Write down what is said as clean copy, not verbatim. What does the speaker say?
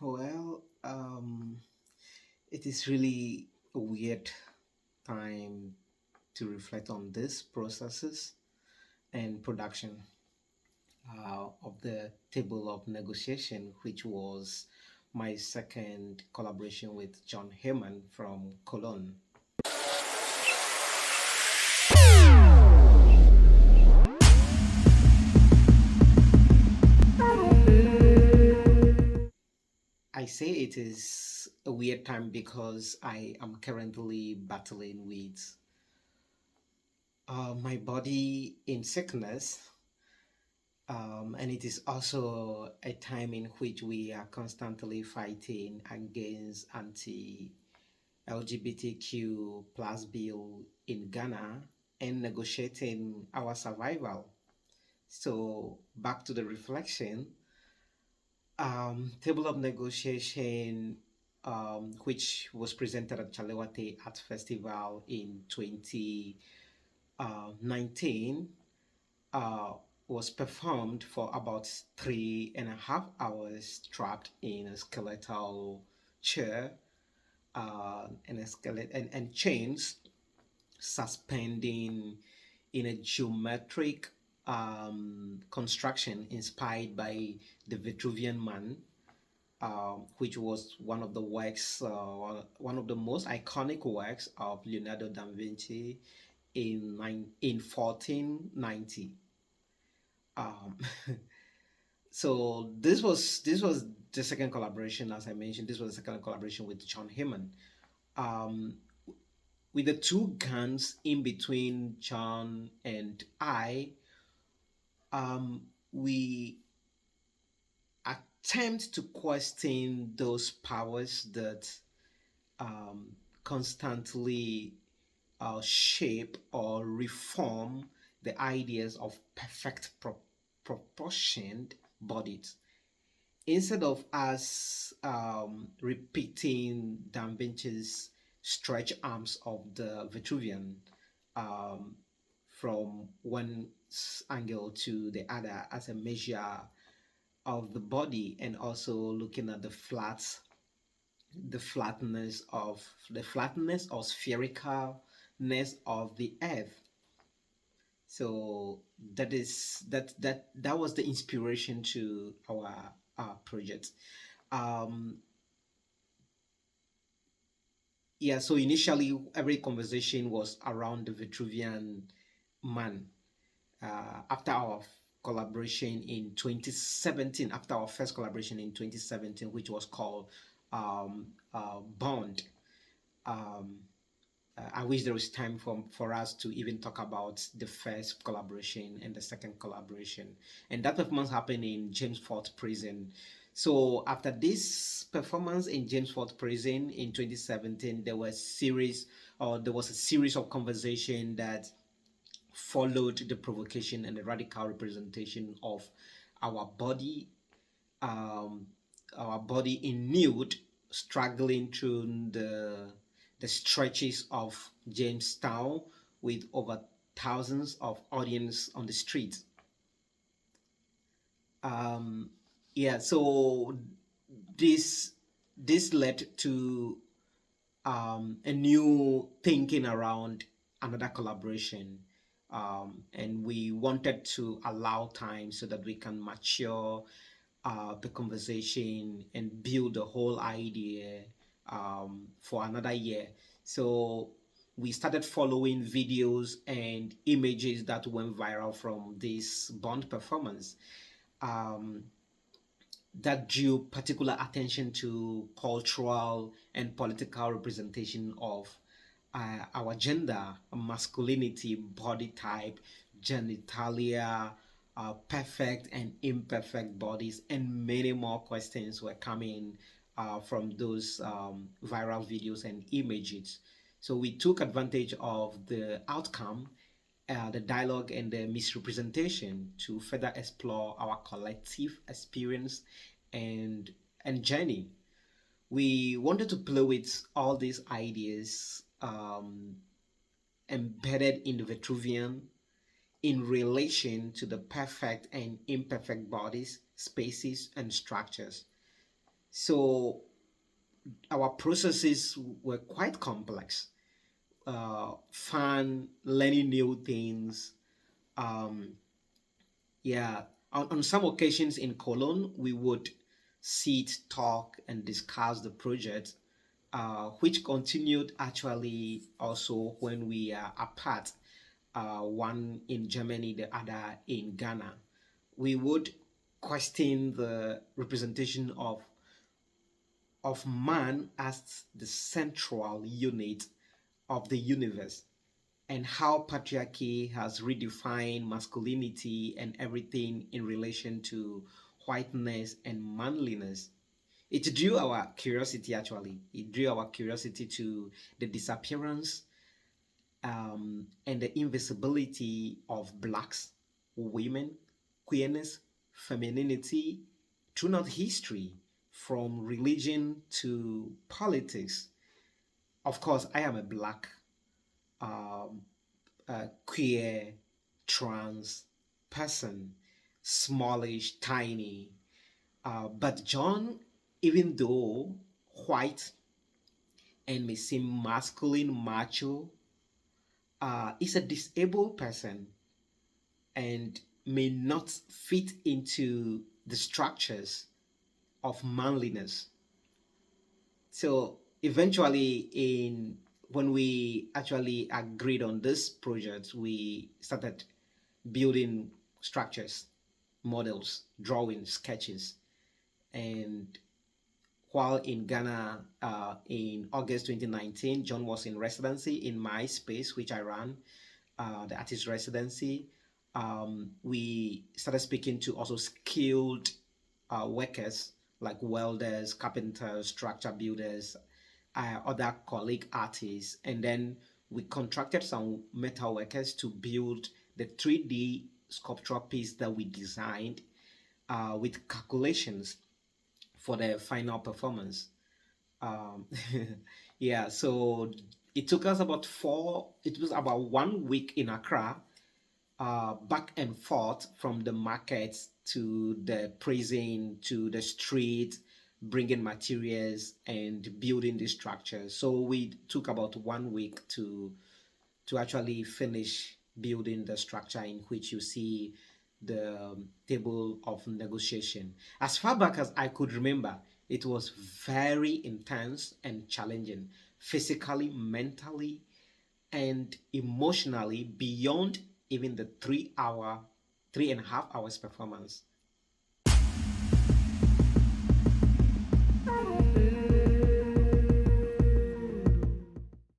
Well, it is really a weird time to reflect on these processes and production of the table of negotiation, which was my second collaboration with John Herman from Cologne. I say it is a weird time because I am currently battling with my body in sickness. And it is also a time in which we are constantly fighting against anti LGBTQ plus bill in Ghana and negotiating our survival. So back to the reflection, table of negotiation, which was presented at Chalewate Art Festival in 2019, was performed for about 3.5 hours trapped in a skeletal chair and a skeleton and chains suspending in a geometric construction inspired by the Vitruvian Man, which was one of the works, one of the most iconic works of Leonardo da Vinci in 1490. Um, so this was the second collaboration, as I mentioned. This was the second collaboration with John Herman. Um, with the two guns in between John and I, we attempt to question those powers that constantly shape or reform the ideas of perfect proportioned bodies. Instead of us repeating Da Vinci's stretch arms of the Vitruvian um, from one angle to the other as a measure of the body, and also looking at the flatness or sphericalness of the earth. So that was the inspiration to our project. um yeah, so initially every conversation was around the Vitruvian Man. After our collaboration in 2017, after our first collaboration in 2017, which was called Bond. Um, I wish there was time for us to even talk about the first collaboration and the second collaboration. And that performance happened in James Fort Prison. So after this performance in James Fort Prison in 2017, there was a series of conversation that followed the provocation and the radical representation of our body, um, our body in nude, struggling through the stretches of Jamestown with over thousands of audience on the street. Um, yeah, so this this led to a new thinking around another collaboration. And we wanted to allow time so that we can mature the conversation and build the whole idea for another year. So we started following videos and images that went viral from this Bond performance. Um, that drew particular attention to cultural and political representation of our gender, masculinity, body type, genitalia, perfect and imperfect bodies, and many more questions were coming from those viral videos and images. So we took advantage of the outcome, the dialogue, and the misrepresentation to further explore our collective experience and journey. We wanted to play with all these ideas embedded in the Vitruvian in relation to the perfect and imperfect bodies, spaces, and structures. So our processes were quite complex. Fun, learning new things. Um, yeah, on some occasions in Cologne, we would sit, talk, and discuss the project, which continued actually also when we are apart, one in Germany, the other in Ghana. We would question the representation of man as the central unit of the universe, and how patriarchy has redefined masculinity and everything in relation to whiteness and manliness. It drew our curiosity actually. It drew our curiosity to the disappearance and the invisibility of blacks, women, queerness, femininity throughout history, from religion to politics. Of course, I am a black, um, queer, trans person, smallish, tiny. But John, even though white and may seem masculine, macho, is a disabled person and may not fit into the structures of manliness. So eventually, in when we actually agreed on this project, we started building structures, models, drawing, sketches, and while in Ghana in August 2019, John was in residency in my space, which I ran, the artist residency. We started speaking to also skilled workers like welders, carpenters, structure builders, other colleague artists, and then we contracted some metal workers to build the 3D sculptural piece that we designed with calculations for the final performance. Um, yeah, so it took us about it was about 1 week in Accra, back and forth from the markets to the prison to the street, bringing materials and building the structure. So we took about 1 week to actually finish building the structure in which you see the table of negotiation. As far back as I could remember, it was very intense and challenging, physically, mentally, and emotionally, beyond even the 3 and a half hours performance.